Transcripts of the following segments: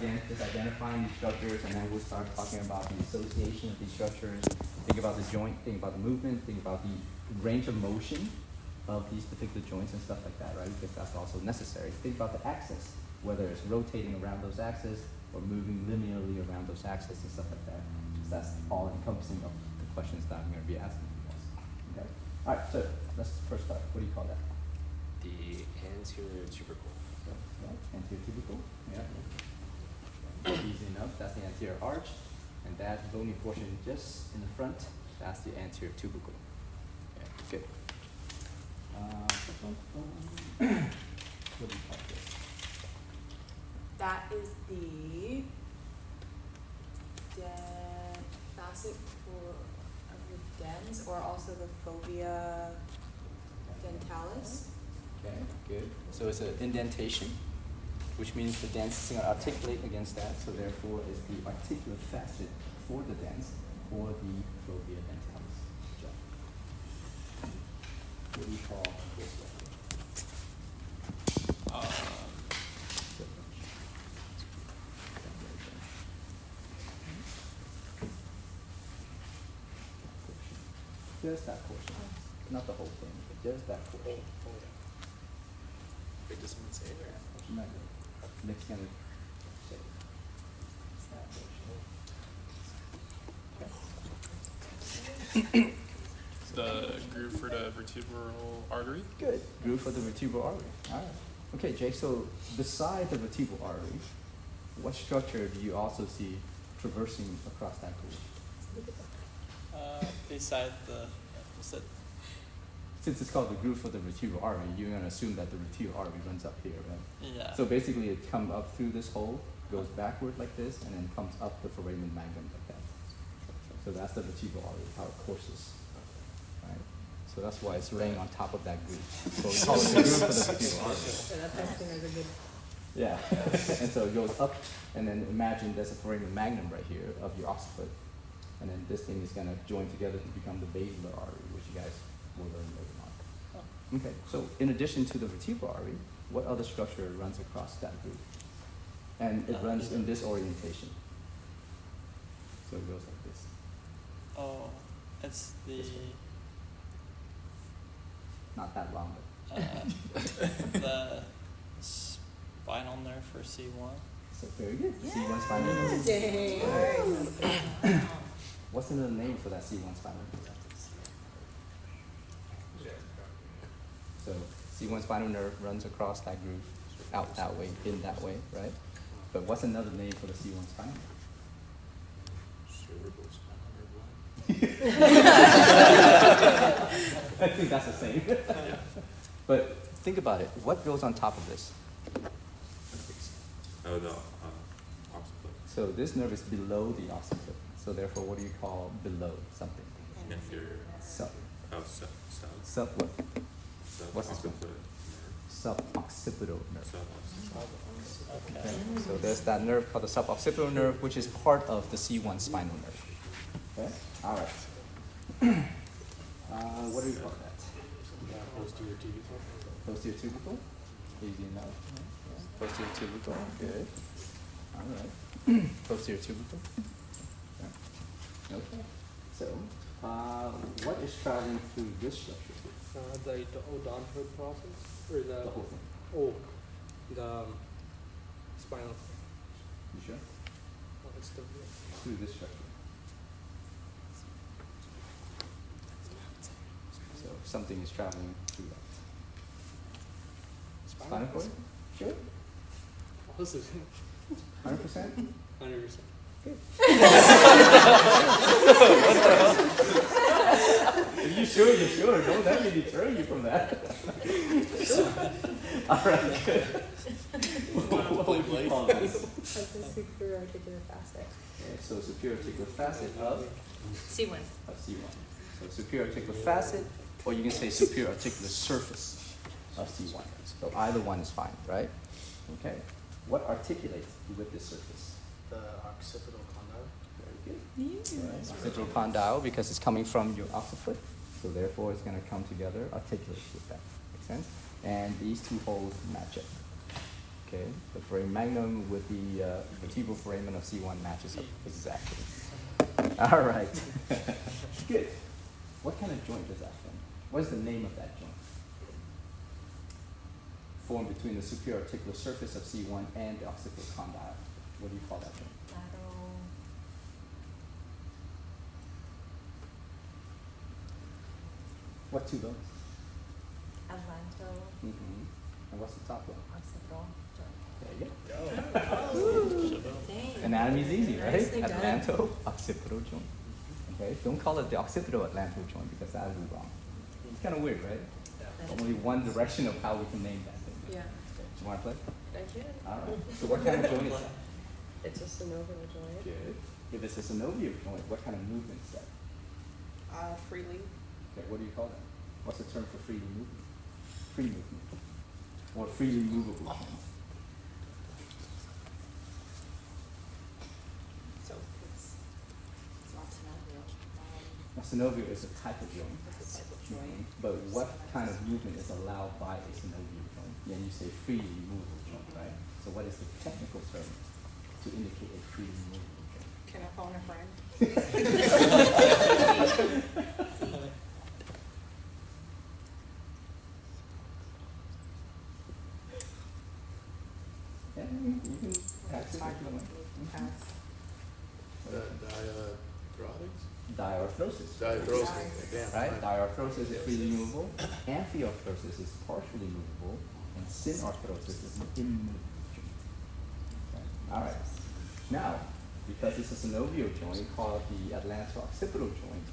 again, just identifying these structures, and then we'll start talking about the association of these structures. Think about the joint, think about the movement, think about the range of motion of these particular joints and stuff like that, right? Because that's also necessary. Think about the axis, whether it's rotating around those axes or moving linearly around those axes and stuff like that. Because that's all encompassing of the questions that I'm going to be asking you guys. Okay. All right. So let's first start. What do you call that? The anterior tubercle. So, yeah, anterior tubercle. Yeah. Easy enough. That's the anterior arch, and that bony portion just in the front. That's the anterior tubercle. Okay. Good. What do you call this? That is the facet of the dens, or also the fovea dentalis. Okay, good. So it's an indentation, which means the dents is going to articulate against that, so therefore is the articular facet for the dents or the fovea dentalis. What do you call this one? Just that portion, not the whole thing, but just that portion. Wait, does someone say it or? Not good. Nick's gonna say it. That portion. The groove for the vertebral artery. Good. Groove for the vertebral artery. All right. Okay, Jake. So beside the vertebral artery, what structure do you also see traversing across that groove? Beside the, what's that? Since it's called the groove for the vertebral artery, you're gonna assume that the vertebral artery runs up here, right? Yeah. So basically, it comes up through this hole, goes backward like this, and then comes up the foramen magnum like that. So that's the vertebral artery, how it courses. Right? So that's why it's laying on top of that groove. So we call it the groove for the vertebral artery. So that testing is a good. Yeah. And so it goes up, and then imagine there's a foramen magnum right here of your occiput. And then this thing is going to join together to become the basilar artery, which you guys will learn later on. Okay, so in addition to the vertebral artery, what other structure runs across that groove? And it runs in this orientation. So it goes like this. Oh, it's the, This way. Not that long, but the spinal nerve for C1. so very good. C1 spinal nerve. Dang. What's another name for that C1 spinal nerve? So C1 spinal nerve runs across that groove, out that way, in that way, right? But what's another name for the C1 spinal nerve? Cerebral spinal nerve line. I think that's the same. But think about it. What goes on top of this? Oh, no. Occiput. So this nerve is below the occiput. So therefore, what do you call below something? Inferior. Sub. Oh, sub. Sub what? What's this Occiput nerve. Suboccipital nerve. Sub-occiput. Okay. Okay. So there's that nerve called the suboccipital nerve, which is part of the C1 spinal nerve. Okay. All right. What do we call that? Posterior tubercle. Posterior tubercle. Easy enough. Yeah. Posterior tubercle. Good. All right. Posterior tubercle. Yeah. Okay. So, what is traveling through this structure? The odontoid process, or The whole thing. the spinal. You sure? Oh, it's the Through this structure. So something is traveling through that. Spinal cord? Sure. also 100%? 100%. If you sure, you're sure. Don't let me deter you from that. All right, good. What would you call this? That's the superior articular facet. Okay, so superior articular facet of C1. C1. So superior articular facet, or you can say superior articular surface of C1. So either one is fine, right? Okay. What articulates with this surface? The occipital condyle. Very good. Right. Occipital condyle, because it's coming from your occiput, so therefore it's going to come together, articulate with that. Make sense? And these two holes match up. Okay, the foramen magnum with the vertebral foramen of C1 matches up exactly. All right. Good. What kind of joint is that then? What is the name of that joint? Formed between the superior articular surface of C1 and the occipital condyle. What do you call that joint? Lateral. What two bones? Atlanto. Mm-hmm. And what's the top bone? Occipital. There you go. Dang. Anatomy is easy, right? Nicely done. Atlanto-occipital joint. Okay, don't call it the occipital-atlanto joint because that would be wrong. It's kind of weird, right? Only one direction of how we can name that thing. Yeah. Okay, do you want to play? I can. All right. So what kind of joint is that? It's a synovial joint. Good. If it's a synovial joint, what kind of movement is that? Freely. Okay, what do you call that? What's the term for freely movement? Free movement. Or freely movable joint. So it's not synovial. Now, synovial is a type of joint. It's a type of joint. But what kind of movement is allowed by a synovial joint? Yeah, you say freely movable joint, right? So what is the technical term to indicate a freely movable joint? Can I phone a friend? Yeah, you can pass it if you want. Pass. Diarthrosis. Diarthrosis. Diarthrosis. Damn. Right? Diarthrosis is freely movable, amphiarthrosis is partially movable, and synarthrosis is an immovable joint. Okay. All right. Now, because it's a synovial joint called the atlanto-occipital joint,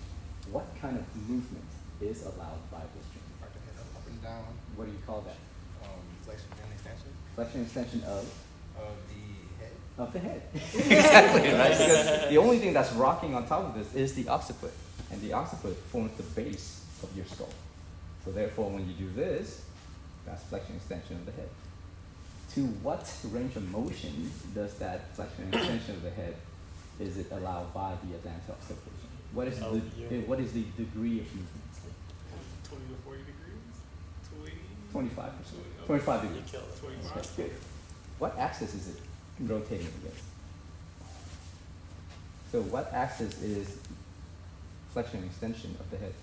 what kind of movement is allowed by this joint? Arc the head up and down, What do you call that? flexion and extension Flexion extension of the head. the head. Exactly, right? Because the only thing that's rocking on top of this is the occiput, and the occiput forms the base of your skull. So therefore, when you do this, that's flexion extension of the head. To what range of motion does that flexion extension of the head is it allowed by the atlanto-occipital joint? What is what is the degree of movement? 20 to 40 degrees? 25%. Oh. 25 You degrees. killed it. 25. That's good. What axis is it rotating against? So what axis is flexion and extension of the head?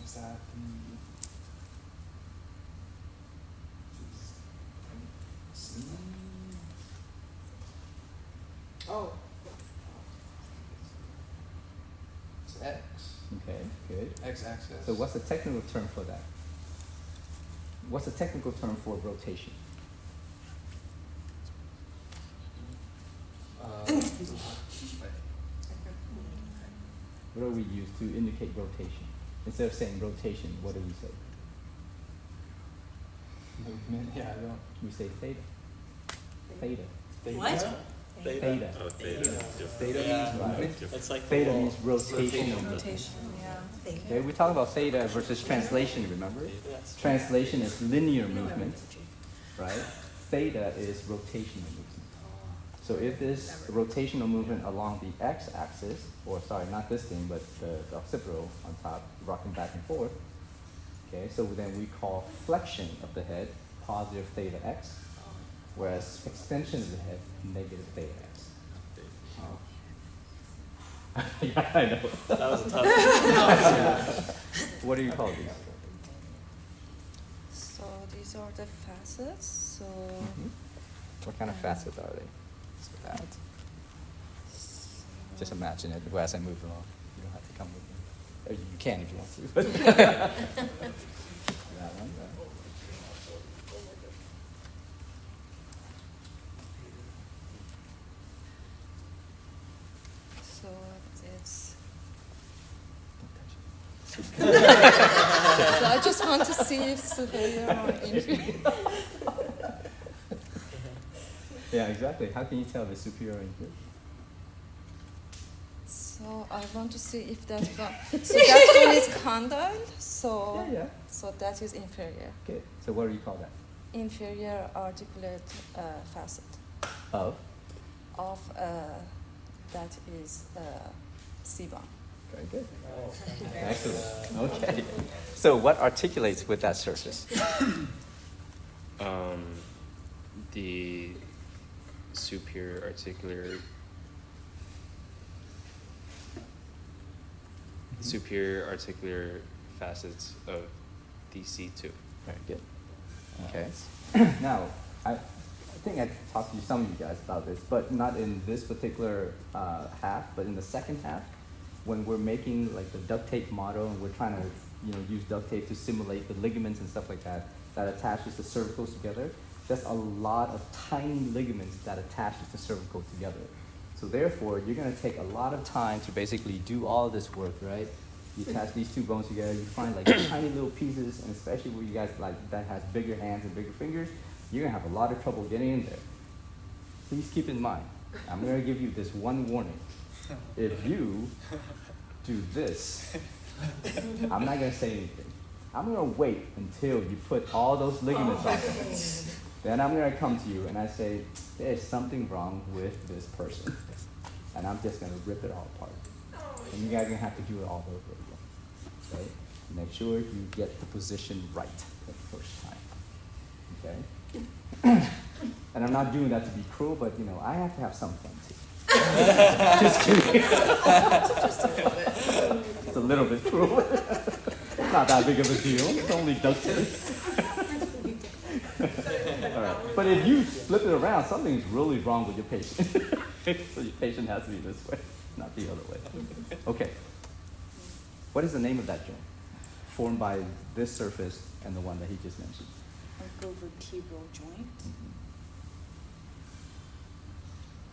Is that Oh. it's X. Okay, good. X-axis. So what's the technical term for that? What's the technical term for rotation? What do we use to indicate rotation? Instead of saying rotation, what do we say? movement. Yeah, I don't. We say theta. Theta. What? Theta. Oh, theta. Theta Yeah. means movement. It's like the Theta little- means rotation. Rotation, yeah. Okay, we're talking about theta versus translation, remember? Yes. Translation is linear movement, right? Theta is rotational movement. So if this rotational movement along the x-axis, or sorry, not this thing, but the occipital on top, rocking back and forth, okay, so then we call flexion of the head positive theta x, whereas extension of the head negative theta x. Yeah, I know. That was a tough one. What do you call these? So these are the facets. So Mhm. What kind of facets are they? So that. Just imagine it as I move along. You don't have to come with me. Or you can if you want to. That one, that. so it's. Don't touch it. So I just want to see if superior or inferior. Yeah, exactly. How can you tell the superior and inferior? So I want to see if that one. So that one is condyle. So Yeah, yeah. so that is inferior. Good. So what do you call that? Inferior articulate facet Of? of that is C1. Very good. Excellent. Okay. So what articulates with that surface? The superior articular facets of DC2. Very good. Okay. Now, I think I talked to some of you guys about this, but not in this particular half, but in the second half, when we're making like the duct tape model and we're trying to, use duct tape to simulate the ligaments and stuff like that attaches the cervicals together. There's a lot of tiny ligaments that attaches the cervical together. So therefore, you're going to take a lot of time to basically do all of this work, right? You attach these two bones together, you find like tiny little pieces, and especially where you guys like that has bigger hands and bigger fingers, you're gonna have a lot of trouble getting in there. Please keep in mind, I'm gonna give you this one warning. If you do this, I'm not gonna say anything. I'm gonna wait until you put all those ligaments on there. Then I'm gonna come to you and I say, there's something wrong with this person. And I'm just gonna rip it all apart. And you guys are gonna have to do it all over again. Okay? Make sure you get the position right the first time. Okay? And I'm not doing that to be cruel, but I have to have some fun too. Just kidding. It's a little bit cruel. It's not that big of a deal. It's only duct tape. All right. But if you flip it around, something's really wrong with your patient. So your patient has to be this way, not the other way. Okay. What is the name of that joint? Formed by this surface and the one that he just mentioned. Vertebral joint.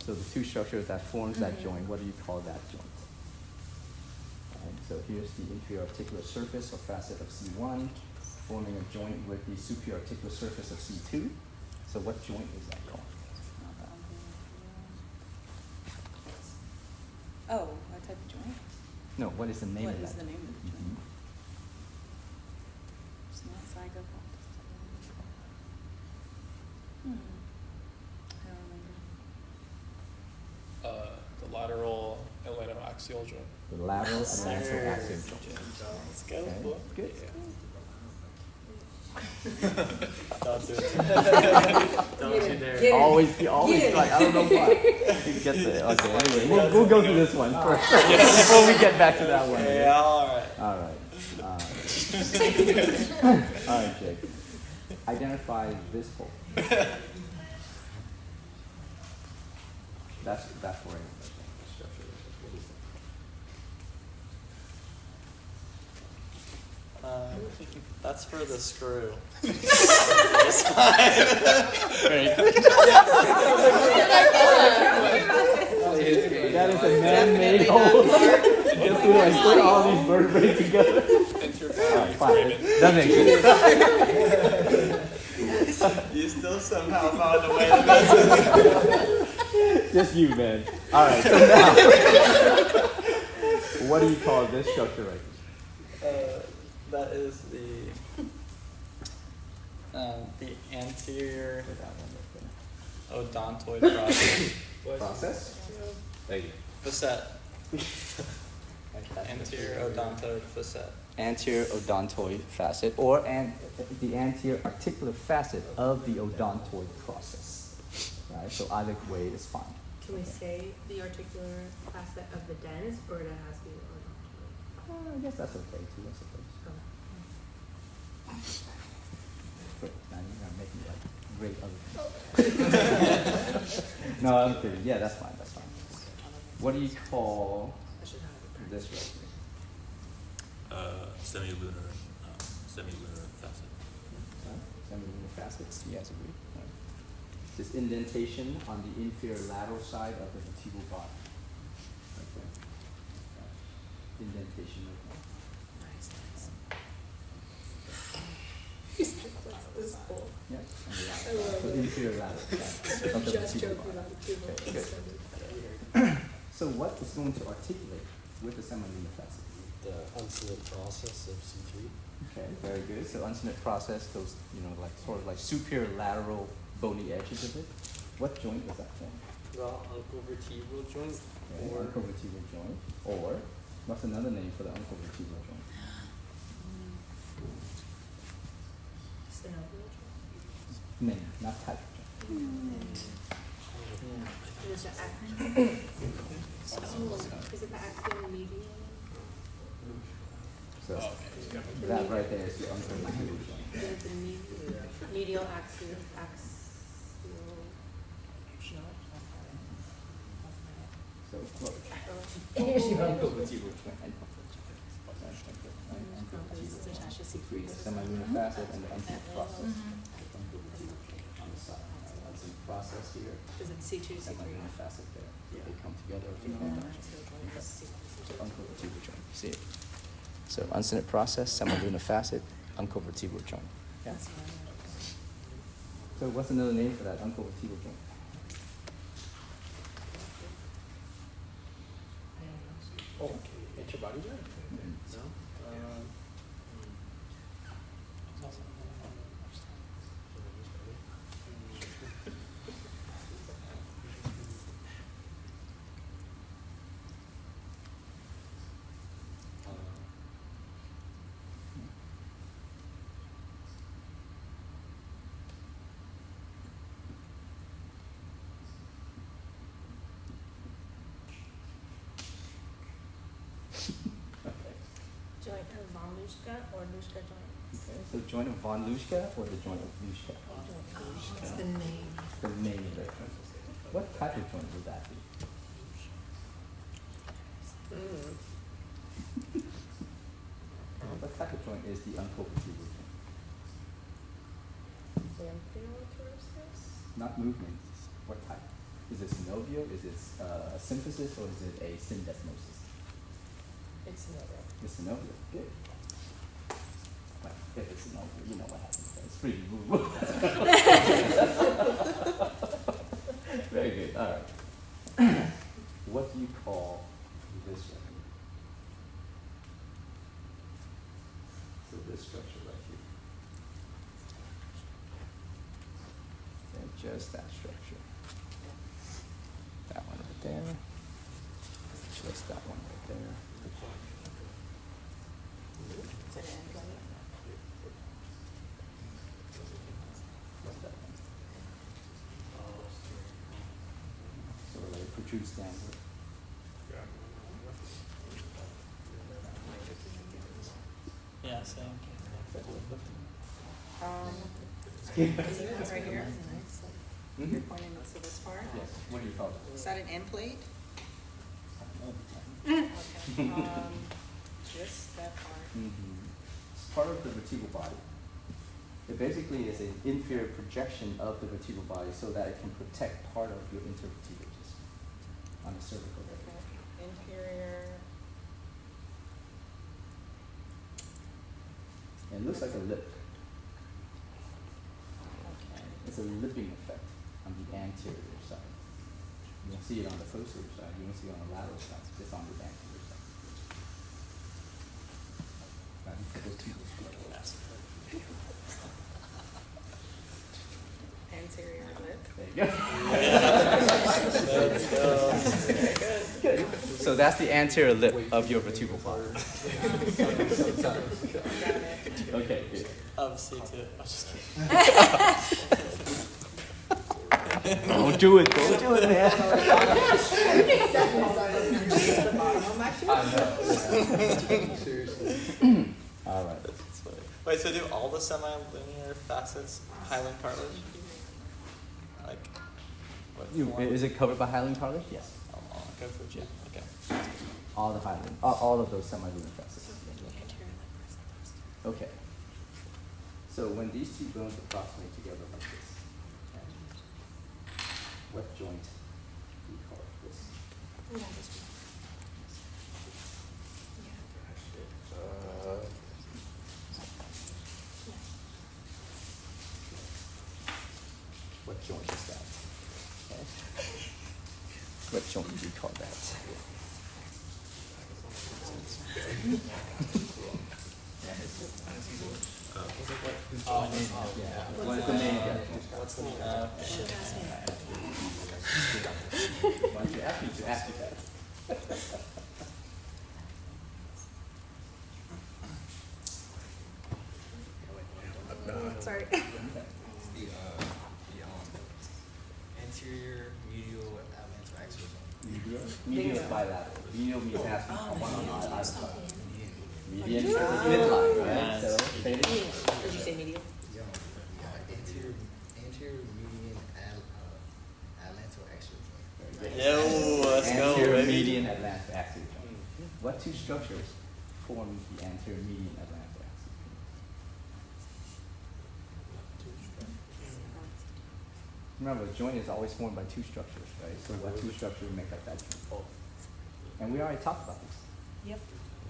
So the two structures that forms that joint, what do you call that joint? Right, so here's the inferior articular surface or facet of C1, forming a joint with the superior articular surface of C2. So what joint is that called? Oh, what type of joint? No, what is the name What of is that? the name of the joint? Mhm. It's not zygopods. I don't remember. The lateral atlantoaxial joint. The lateral atlantoaxial joint. Let's go. Okay, good. Don't do it. Don't you dare. Get it. Always Get it. like, I don't know why. You get the, okay, anyway, we'll go through this one first before we get back to that one. Yeah, alright. All right. All right, Jake. Identify this hole. That's for a structure. What is That's for the screw. that is a man-made hole. Just to like put all these vertebrae together. All right, fine. That makes sense. You still somehow found a way to mess with Just you, man. All right. So now, what do you call this structure right here? That is the anterior odontoid process. Process? Thank you. Facet. Anterior odontoid facet. Anterior odontoid facet, or the anterior articular facet of the odontoid process. Right? So either way is fine. Can we say the articular facet of the dens, or it has to be odontoid? I guess that's okay too. That's okay. Good. Now you're gonna make me like great other things. No, I'm kidding. Yeah, that's fine. That's fine. What do you call I should have it. this right here? Semilunar facet. Semilunar facets. Yes, agree. Right. This indentation on the inferior lateral side of the vertebral body. Right there. Right. Indentation right there. Nice. He's like, what's this hole? Yeah. On the I lateral love side. So it. inferior lateral side of the Just vertebral joking body. about the Okay, table. good. So what is going to articulate with the semilunar facet? The uncinate process of C3. Okay, very good. So uncinate process, those, like sort of like superior lateral bony edges of it. What joint is that form? The uncovertebral joint. Okay, Or uncovertebral joint. Or what's another name for the uncovertebral joint? Synovial joint? Main, not type of joint. Is it the is it the axial medial? So that right there is the uncovered tibial joint. Is it the medial axial So close. Uncovered tibial joint. Semilunar facet and the uncinate process. Uncovered tibial joint on the side. Uncinate process here. Is it C2, C3? Semilunar facet there. They come together. Uncovered tibial joint. See it? So uncinate process, semilunar facet, uncovered tibial joint. Yeah. So what's another name for that uncovered tibial joint? Oh, interbody joint? No? Joint of von Luschka or Luschka joint? Okay, so joint of von Luschka or the joint of Luschka? It's the name. The name of that joint. What type of joint would that be? What type of joint is the uncovered tibial joint? Not movement. What type? Is it synovial? Is it symphysis or is it a syndesmosis? It's synovial. It's synovial. Good. Well, if it's synovial, you know what happens. It's pretty movable. Very good. All right. What do you call this right here? So this structure right here. And just that structure. That one right there. Just that one right there. What's that one? Sort of like protrudes downward. Yeah, same. Right here. Mhm. You're pointing to this part. Yes, what do you call it? Is that an end plate? Okay. Okay. Just that part. It's part of the vertebral body. It basically is an inferior projection of the vertebral body so that it can protect part of your intervertebral disc on the cervical area. Okay. Inferior. And it looks like a lip. Okay. It's a lipping effect on the anterior side. You don't see it on the posterior side. You don't see it on the lateral side. It's just on the anterior side. Anterior lip. There you go. Good. So that's the anterior lip of your vertebral body. Okay, good. Of C2. I'm just kidding. Don't do it, man. I know. Seriously. All right. That's funny. Wait, so do all the semilinear facets hyaline cartilage? Like, what form? Is it covered by hyaline cartilage? Yes. I'll go for G. Okay. All the hyaline, all of those semilunar facets. Okay. So when these two bones approximate together like this, what joint do you call this? What joint is that? Okay. What joint do you call that? What is the name of that? What's the Why don't you ask me to ask you that? Sorry. The Medial is bilateral. Medial means has one on either side. Median is midline, right? So, say it again. Did you say medial? Anterior median atlantoaxial joint. Yo, let's go, Anterior baby. median atlantoaxial joint. What two structures form the anterior median atlantoaxial joint? Remember, a joint is always formed by two structures, right? So what two structures would make up that joint? And we already talked about this. Yep.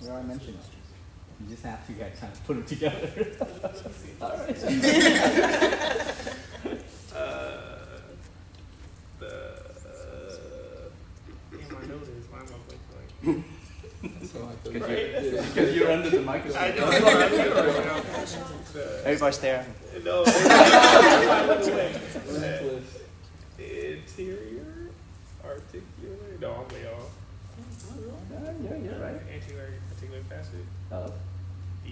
We already mentioned it. You just have to kind of put them together. All right. My nose is. Why am I blanking? Because you're under the microscope. I know. Everybody stare. No. Anterior, articular. No, I'm way off. Yeah, you're right. Anterior articular facet. Of The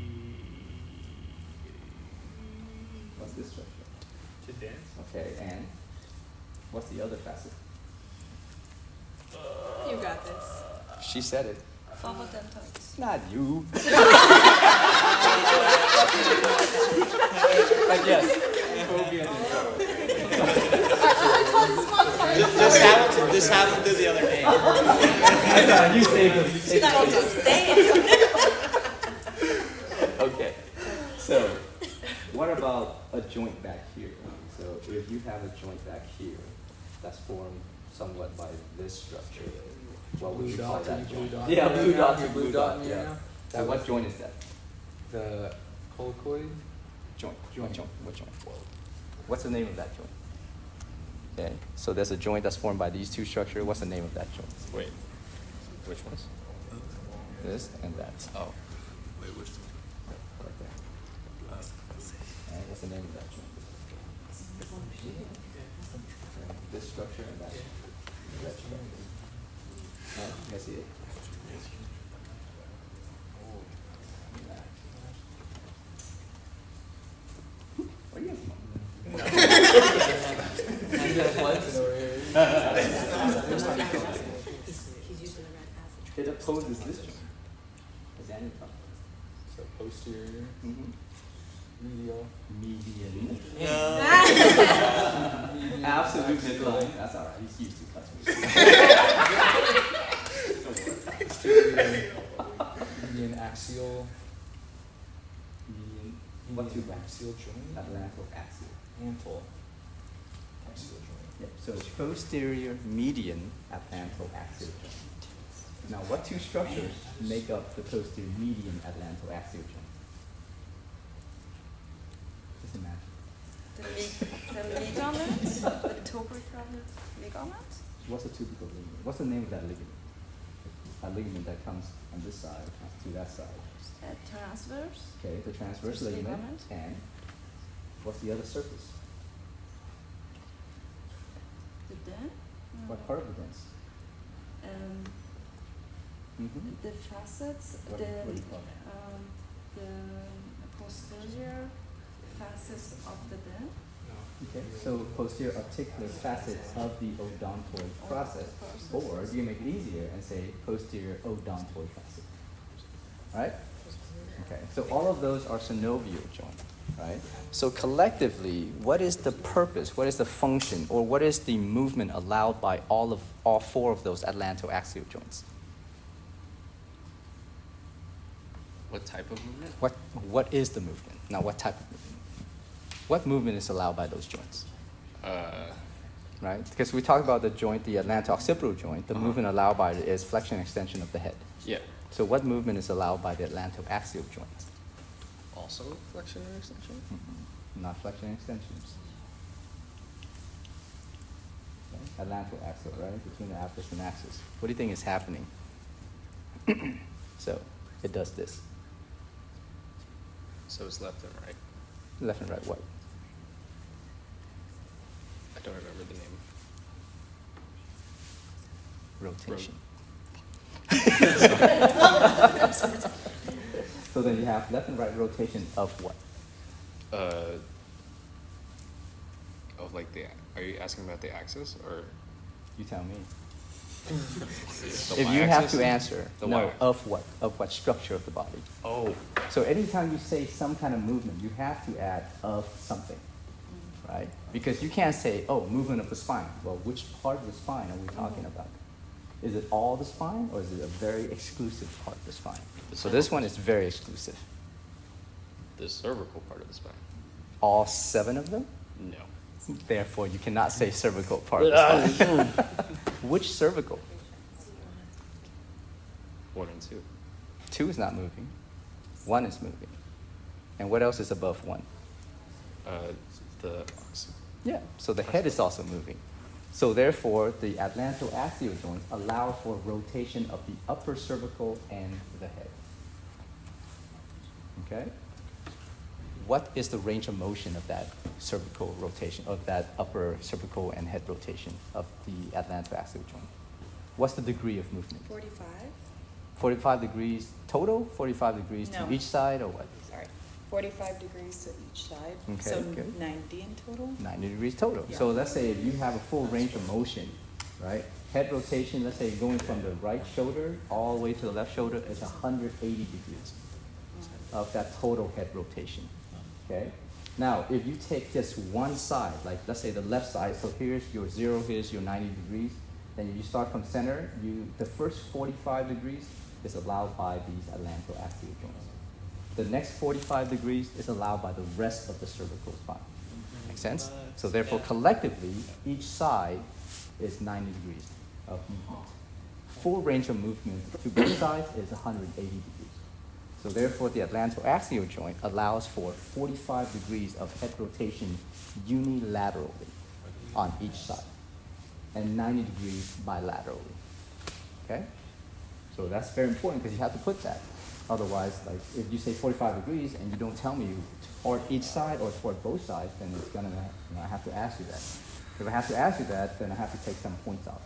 what's this structure? to dense. Okay, and what's the other facet? You got this. She said it. Favodentoids. Not you. But yes. Phobia Just have him do the other name. You saved them. You saved them. Just say it. Okay. So, what about a joint back here? So, if you have a joint back here that's formed somewhat by this structure, what would you call that joint? Yeah, blue dot to blue dot. Yeah. So, what joint is that? The colicoid. Joint. What joint? What joint? What's the name of that joint? Okay. So there's a joint that's formed by these two structures. What's the name of that joint? Wait, which ones? This and that. Oh, Wait, which one? Right there. And what's the name of that joint? This structure and that. That structure. You guys see it? What are you guys He's using the red acid. It opposes this joint. Is that anything? So posterior, Mm-hmm. medial. Median. No. Absolute midline. That's all right. He's used to customers. Median axial. Median. What two back? Axial joint. Atlantoaxial. Antal. Axial joint. Yep. So it's posterior median atlantoaxial joint. Now, what two structures make up the posterior median atlantoaxial joint? Just imagine. The ligament, the tubercle ligament. What's a tubercle ligament? What's the name of that ligament? A ligament that comes on this side, comes to that side. Transverse. Okay, the transverse Just ligament. ligament. And what's the other surface? The den. What part of the dens? Um, Mm-hmm. the facets, What do you call it? the posterior facets of the den. Okay, so posterior articular facet of the odontoid process, or you can make it easier and say posterior odontoid facet. Right? Okay, so all of those are synovial joints, right? So collectively, what is the purpose, what is the function, or what is the movement allowed by all four of those atlantoaxial joints? what type of movement? What is the movement? Now, what type of movement? What movement is allowed by those joints? Right? Because we talked about the joint, the atlanto-occipital joint, the movement allowed by it is flexion and extension of the head. Yeah. So what movement is allowed by the atlanto-axial joint? Also flexion and extension? Not flexion and extensions. Okay. Atlanto-axial, right? Between the aptus and axis. What do you think is happening? So, it does this. So it's left and right. Left and right, what? I don't remember the name. Rotation. So then you have left and right rotation of what? Of like are you asking about the axis or? You tell me. The If you have y-axis? to answer, The no, y. of what? Of what structure of the body? Oh, So anytime you say some kind of movement, you have to add of something, right? Because you can't say, oh, movement of the spine. Well, which part of the spine are we talking about? Is it all the spine, or is it a very exclusive part of the spine? So this one is very exclusive. the cervical part of the spine. All 7 of them? No. Therefore, you cannot say cervical part of the spine. Which cervical? 1 and 2. 2 is not moving. 1 is moving. And what else is above 1? The Yeah, so the head is also moving. So therefore, the atlantoaxial joints allow for rotation of the upper cervical and the head. Okay? What is the range of motion of that cervical rotation, of that upper cervical and head rotation of the atlantoaxial joint? What's the degree of movement? 45? 45 degrees total? 45 degrees No. to each side, or what? Sorry. 45 degrees to each side. Okay, So good. 90 in total? 90 degrees total. Yeah. So let's say if you have a full range of motion, right? Head rotation, let's say going from the right shoulder all the way to the left shoulder is 180 degrees of that total head rotation. Okay? Now, if you take just one side, like let's say the left side, so here's your 0, here's your 90 degrees, then you start from center, the first 45 degrees is allowed by these atlantoaxial joints. The next 45 degrees is allowed by the rest of the cervical spine. Make sense? So therefore, collectively, each side is 90 degrees of movement. Full range of movement to both sides is 180 degrees. So therefore, the atlantoaxial joint allows for 45 degrees of head rotation unilaterally on each side, and 90 degrees bilaterally. Okay? So that's very important because you have to put that. Otherwise, like if you say 45 degrees and you don't tell me toward each side or toward both sides, then it's gonna, I have to ask you that. If I have to ask you that, then I have to take some points off.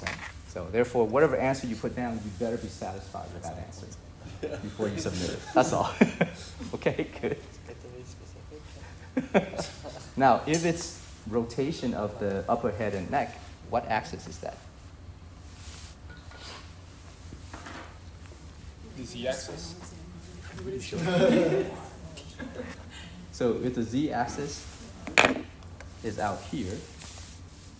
Okay? So therefore, whatever answer you put down, you better be satisfied with that answer before you submit it. That's all. Okay, good. Get to be specific. Now, if it's rotation of the upper head and neck, what axis is that? The z-axis. So if the z-axis is out here,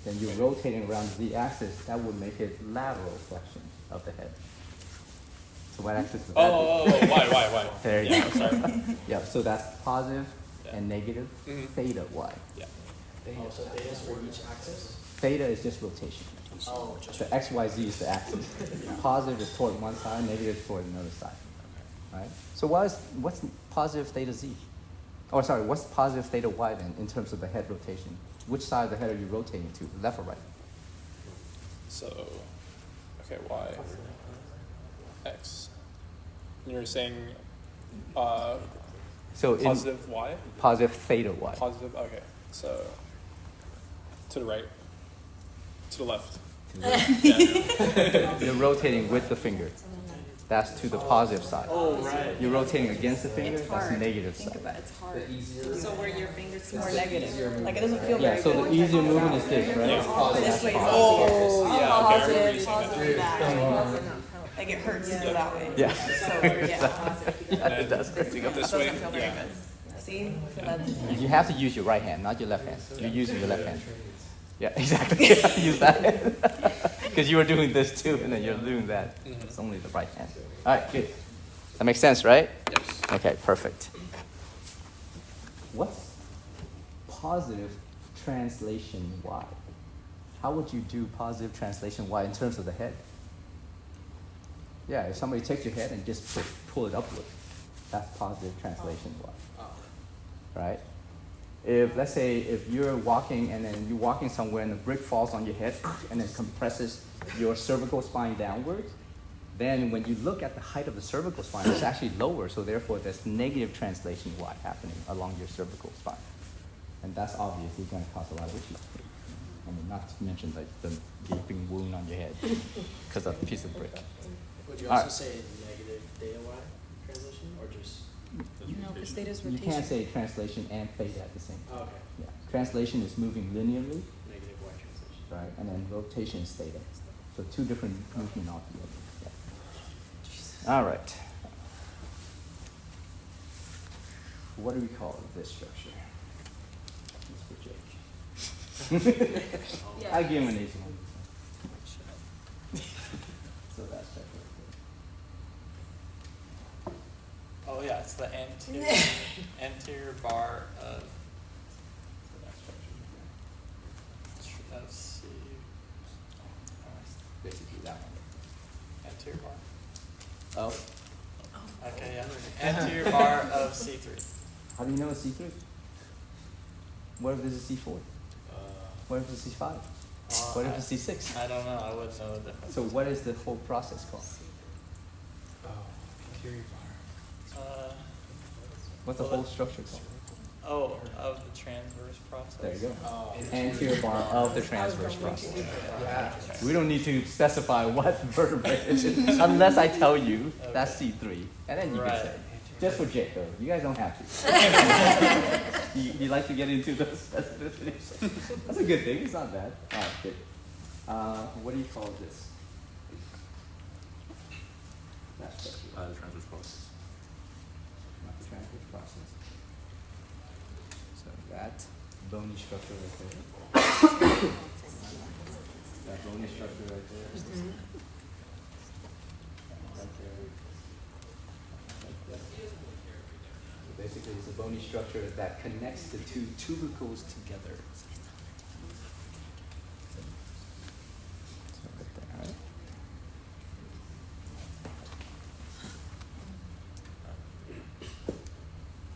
then you're rotating around the z-axis, that would make it lateral flexion of the head. So what axis would that be? Why? There you Yeah, go. sorry. Yeah, so that's positive Yeah. and negative Mhm. theta y. Yeah. Oh, so theta is for each axis? Theta is just rotation. Oh, just. The x, y, z is the axis. Positive is toward one side, negative is toward another side. Right? So what's positive theta z? Or sorry, what's positive theta y then in terms of the head rotation? Which side of the head are you rotating to, left or right? So, okay, y, x. And you're saying So in positive y? positive theta y. Positive, okay. So, to the right. To the left. Yeah. You're rotating with the finger. That's to the positive side. Oh, right. You're rotating against the finger, It's that's hard. negative Think side. about it, it's hard. The easier. So where your fingers more Easier negative. movement. Like it doesn't feel Yeah, very so good. the easier movement is this, right? Yeah. This way is Oh, easier. yeah, okay, I remember Positive, you saying positive, that. that. Like it hurts to go that way. Yeah. So yeah. It does. This way, Doesn't feel very yeah. good. See? So that's You have to use your right hand, not your left hand. You're using your left hand. Yeah, exactly. Use that hand. Because you were doing this too, and then you're doing that. It's only the right hand. All right, good. That makes sense, right? Yes. Okay, perfect. What's positive translation y? How would you do positive translation y in terms of the head? Yeah, if somebody takes your head and just pull it upward, that's positive translation y. Right? If, let's say, if you're walking and then you're walking somewhere and a brick falls on your head and it compresses your cervical spine downwards, then when you look at the height of the cervical spine, it's actually lower, so therefore there's negative translation y happening along your cervical spine. And that's obviously going to cause a lot of issues. I mean, not to mention like the gaping wound on your head because of a piece of brick. Would you All also right. say negative theta y translation, or just? No, because theta's You rotation. can't say translation and theta at the same Oh, time. okay. Yeah. Translation is moving linearly, Negative y translation. right? And then rotation is theta. So two different movement altogether. Yeah. All right. What do we call this structure? Mr. Jake. Yeah. I give him an easy one. So that's that right Oh yeah, it's the anterior bar of there. So that structure right of C. there. Basically that one. Anterior bar. Oh. Okay, yeah. Anterior bar of C3. How do you know it's C3? What if this is C4? What if it's C5? What if it's C6? I don't know. I wouldn't know the difference. So what is the whole process called? What's the Well, whole structure called? Of the transverse process. There you go. Anterior bar of the transverse process. We don't need to specify what vertebrae it is unless I tell you that's C3, and then you can Right. say. Just for Jake though, you guys don't have to. you like to get into the specificities. That's a good thing. It's not bad. All right, good. What do you call this? That structure. The transverse process. Not the transverse process. So that bony structure right there. That bony structure right there. Mhm. Right there. Like that. So basically, it's a bony structure that connects the two tubercles together. So right there, all right?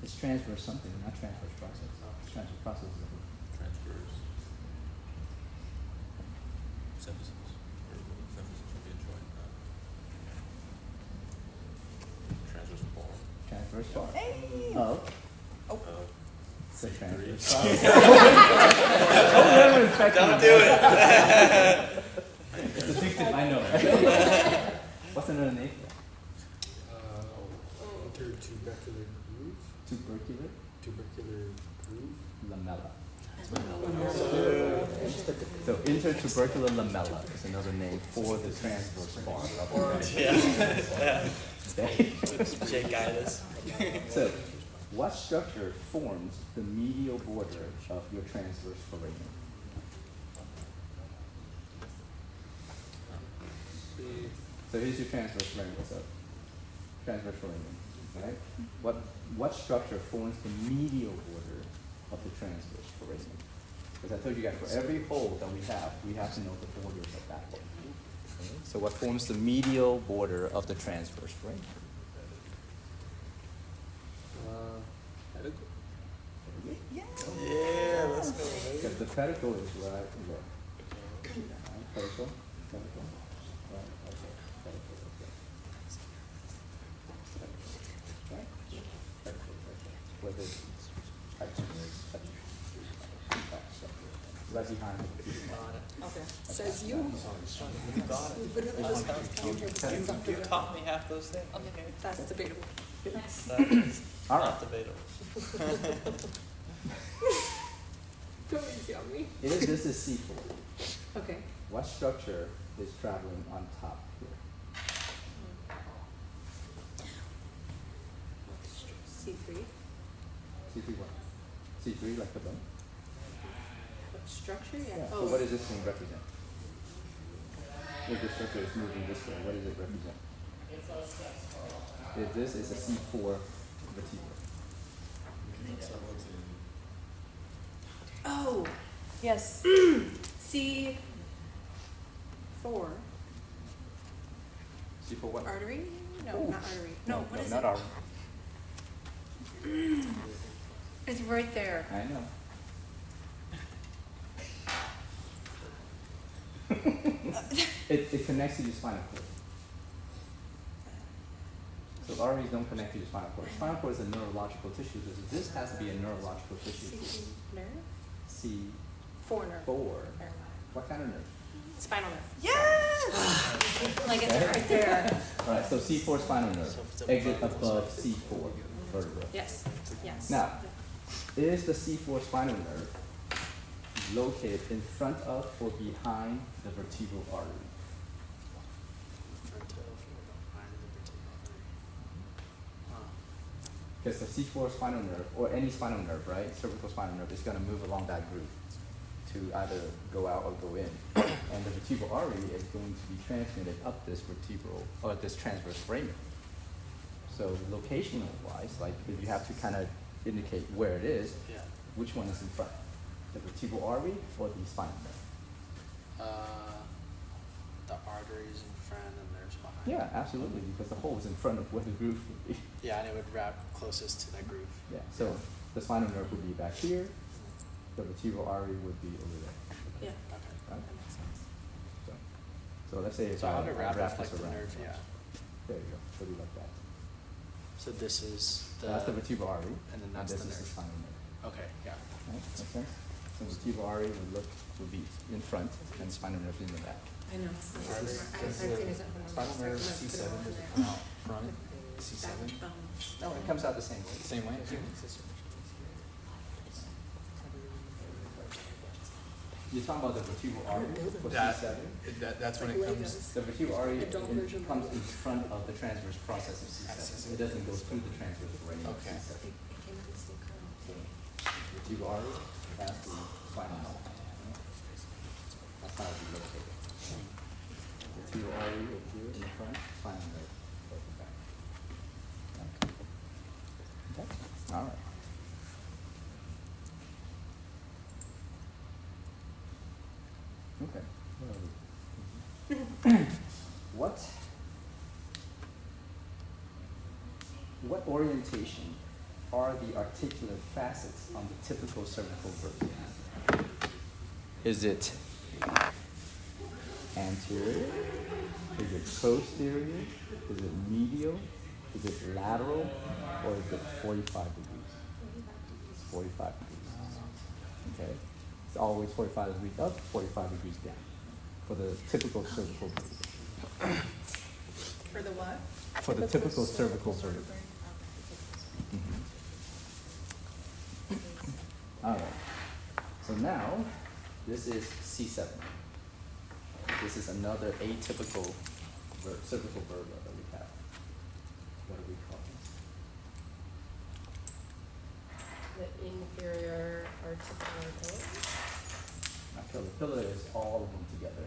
It's transverse something, not transverse process. It's transverse process is a whole. Transverse. Symphysis. Symphysis would be a joint. Transverse bar. Transverse bar. Of the C3. transverse process. Don't do it. It's addictive, I know. What's another name for that? Intertubercular groove. Tubercular Tubercular groove. lamella. So intertubercular lamella is another name for the transverse bar. Yeah. Okay. Jake-itis. So, what structure forms the medial border of your transverse foramen? So here's your transverse foramen. What's up? Transverse foramen, right? What structure forms the medial border of the transverse foramen? Because I told you guys, for every hole that we have to know the borders of that hole. So what forms the medial border of the transverse foramen? Yeah, let's go. Because the pedicle is right there. Pedicle, pedicle. Right, okay, pedicle, okay. Right? Pedicle, okay. Where the right behind it. Okay. Says you. You taught me half those things. Okay, that's debatable. That is All not right. debatable. Don't easy on me. This is C4. Okay. What structure is traveling on top here? C3. C3 what? C3 like the bone? What structure? Yeah. Yeah. Oh. So what does this thing represent? If the structure is moving this way, what does it represent? If this is a C4 vertebra. Oh. Yes. C4. C4 what? Artery? No, Ooh. not artery. No, what is not it? artery. It's right there. I know. It connects to your spinal cord. So arteries don't connect to your spinal cord. Spinal cord is a neurological tissue. So this has to be a neurological tissue. C nerve? C4. 4 nerve. Nerve. What kind of nerve? Spinal nerve. Yes! Like it's right there. All right, so C4 spinal nerve. Exit above C4 vertebra. Yes. Yes. Now, is the C4 spinal nerve located in front of or behind the vertebral artery? because the C4 spinal nerve, or any spinal nerve, right, cervical spinal nerve, is gonna move along that groove to either go out or go in. And the vertebral artery is going to be transmitted up this vertebral, or this transverse foramen. So locational wise, like if you have to kind of indicate where it is, Yeah. which one is in front? The vertebral artery or the spinal nerve? The arteries in front and there's behind. Yeah, absolutely, because the hole is in front of where the groove would be. Yeah, and it would wrap closest to that groove. Yeah, so the spinal nerve would be back here, the vertebral artery would be over there. Yeah, Okay. Right? that makes sense. So let's say if So I how to wrap wrap like this the around. nerve, yeah. There you go, put it like that. So this is So that's the vertebral artery, and then and that's this the is the nerve. spinal nerve. Okay, yeah. Right, make sense? So the vertebral artery would be in front, and the spinal nerve in the back. I know. Does I've the seen it when I'm spinal starting nerve to put it C7, over does it there. come out front, C7? Backbones. No, it comes out the same way. Same way? You're talking about the vertebral artery for That- C7? That's when it comes. The vertebral artery Adult version. comes in front of the transverse process of C7. It doesn't go through the transverse foramen of Okay. C7. It came out the same color. Vertebral artery, that's the spinal nerve. That's how it's located. Vertebral artery over here in the front, spinal nerve at the back. Okay, all right. Okay. What orientation are the articular facets on the typical cervical vertebra? Is it anterior? Is it posterior? Is it medial? Is it lateral? Or is it 45 degrees? It's 45 degrees. Okay? It's always 45 degrees up, 45 degrees down for the typical cervical vertebra. For the what? For the typical cervical vertebra. Mhm. All right. So now, this is C7. This is another atypical cervical vertebra that we have. What do we call this? The inferior articular pillar. Now, the pillar is all of them together.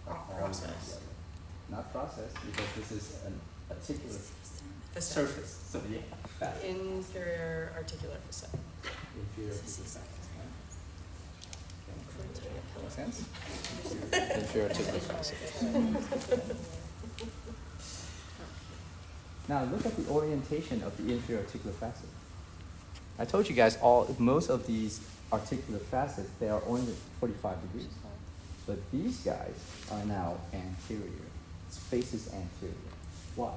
All of them Process. together. Not process, because this is an articular Facet. surface. So yeah, that. Inferior articular facet. Inferior to the back. Okay. Make sense? Inferior to the facet. Now look at the orientation of the inferior articular facet. I told you guys most of these articular facets, they are only 45 degrees. But these guys are now anterior. It faces anterior. Why?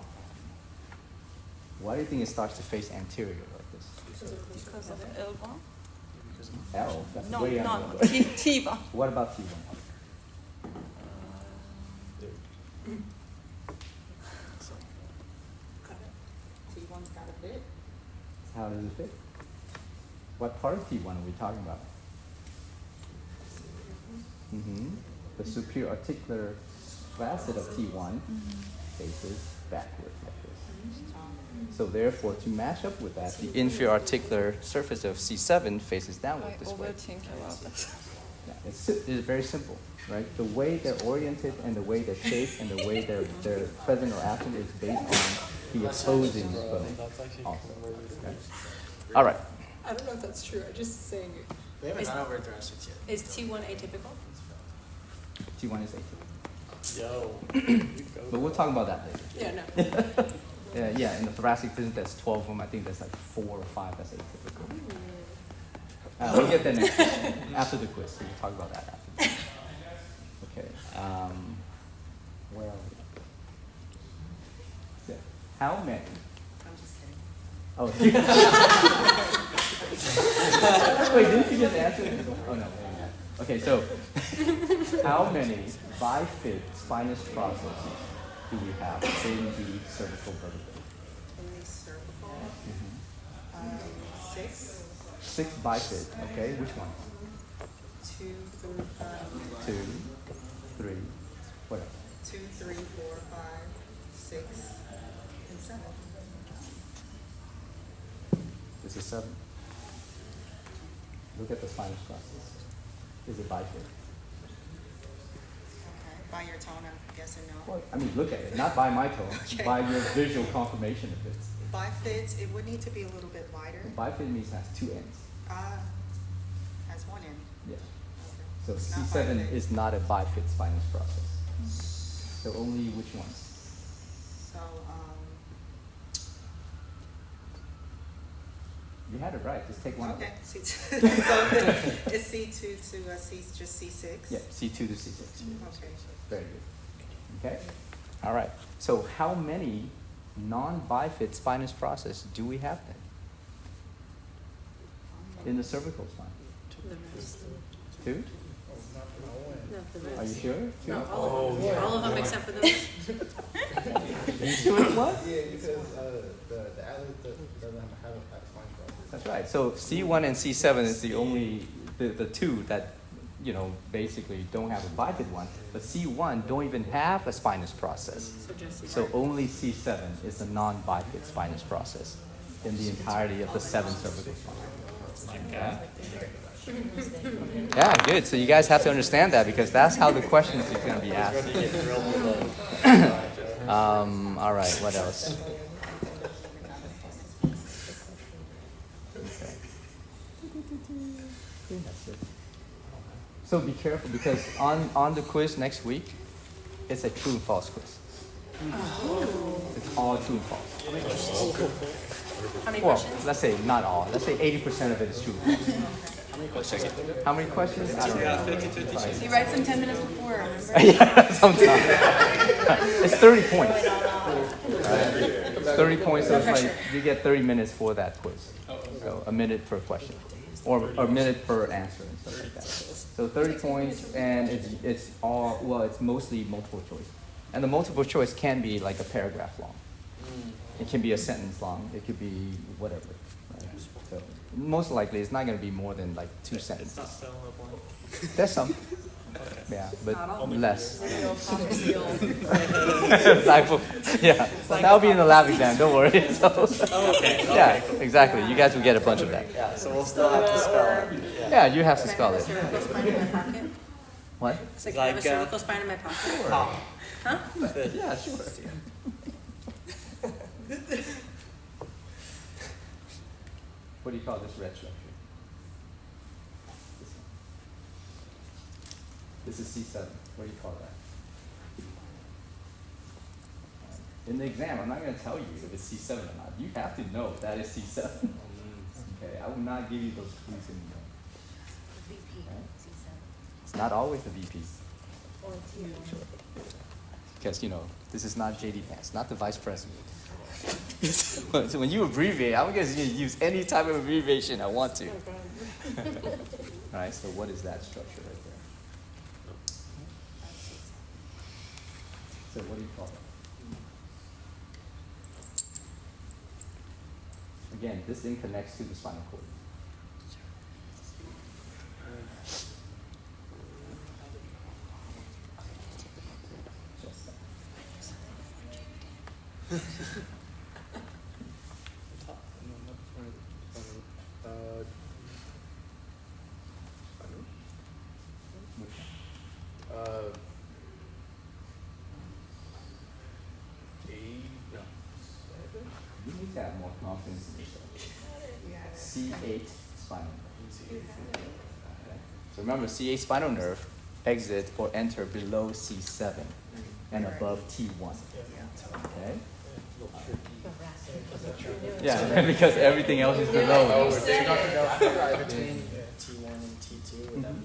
Why do you think it starts to face anterior like this? Because of L1? L, that's No, way no, on T1. What about T1? T1's got a bit. How does it fit? What part of T1 are we talking about? Mm-hmm. The superior articular facet of T1 faces backward like this. So therefore, to match up with that, the inferior articular surface of C7 faces downward I this way. overthink about this. Yeah, it's very simple, right? The way they're oriented and the way they're shaped and the way they're present or absent is based on the opposing bone also. Okay? All right. I don't know if that's true. I'm just saying. We haven't Is- gone over thoracics yet. Is T1 atypical? T1 is atypical. Yo. But we'll talk about that later. Yeah, no. Yeah, in the thoracic business, there's 12 of them. I think there's like 4 or 5 that's atypical. We'll get there next time, after the quiz. So we'll talk about that after the quiz. Okay. Where are we? Yeah. How many? I'm just kidding. Oh, wait, didn't you just answer it? Oh, no. Okay, so how many bifid spinous processes do we have in the cervical vertebrae? In the cervical, 6, 6 bifid, okay, which one? 2 through 2, 3, what else? 2, 3, 4, 5, 6, and 7. This is 7. Look at the spinous process. Is it bifid? Okay, by your tone, I'm guessing no. Well, I mean, look at it, not by my tone, Okay. by your visual confirmation of it. Bifids, it would need to be a little bit wider. Bifid means it has 2 ends. Has one end. Yeah. Okay. So It's not C7 bifid. is not a bifid spinous process. So only which ones? So, You had it right. Just take one. okay, Of them. C2. So then it's C2 to just C6? Yeah, C2 to C6. Okay. Very good. Okay. All right. So how many non-bifid spinous process do we have then? In the cervical spine? The rest. 2? No, the rest. Are you sure? 2? No, all of them except for those. Are you sure it's what? Yeah, because the athlete doesn't have a spine process. That's right. So C1 and C7 is the only, the 2 that, you know, basically don't have a bifid one. But C1 don't even have a spinous process. So just So only C7 is a non-bifid spinous process in the entirety of the 7 cervical spine. Okay? Yeah, good. So you guys have to understand that because that's how the questions are going to be asked. All right, what else? Okay. That's it. So be careful because on the quiz next week, it's a true and false quiz. It's all true and false. How many Well, questions? let's say not all. Let's say 80% of it is true. How many questions? I don't know. You write them 10 minutes before, remember? Yeah, sometimes. It's 30 points. Right? 30 points, so it's like you get 30 minutes for that quiz. So a minute per question, or a minute per answer and stuff like that. So 30 points, and it's all, well, it's mostly multiple choice. And the multiple choice can be like a paragraph long. It can be a sentence long. It could be whatever. Right? So most likely, it's not going to be more than like 2 sentences. It's not fill in the blank. There's some. Yeah, but less. Yeah, that'll be in the lab exam. Don't worry. So, yeah, exactly. You guys will get a bunch of that. Yeah, so we'll still have to spell it. Yeah, you have to spell it. Cervical spine in my pocket. What? It's like, I have a Like, cervical spine in my pocket. Pop. Huh? Yeah, sure. What do you call this red structure? This one. This is C7. What do you call that? In the exam, I'm not going to tell you if it's C7 or not. You have to know that is C7. Okay, I will not give you those clues anymore. VP, Right? C7. It's not always the VP. Or T1. Because, you know, this is not JD Vance, not the vice president. So when you abbreviate, I'm going to use any type of abbreviation I want to. All right, so what is that structure right there? So what do you call it? Again, this thing connects to the spinal cord. Just that. Which one? You need to have more confidence in yourself. C8 spinal nerve. Okay. So remember, C8 spinal nerve exit or enter below C7 and above T1. Okay? Yeah, because everything else is below. Between T1 and T2, would that be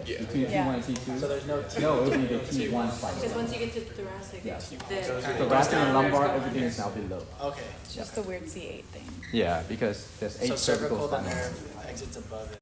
Between T1 and T2? So there's no No, it would be the T1 spinal Because nerve. once you get to thoracic, Yeah. then Thoracic and lumbar, everything is now below. Okay. Just the weird C8 thing. Yeah, because there's 8 So cervical cervical, the spinal nerves. nerve exits above it.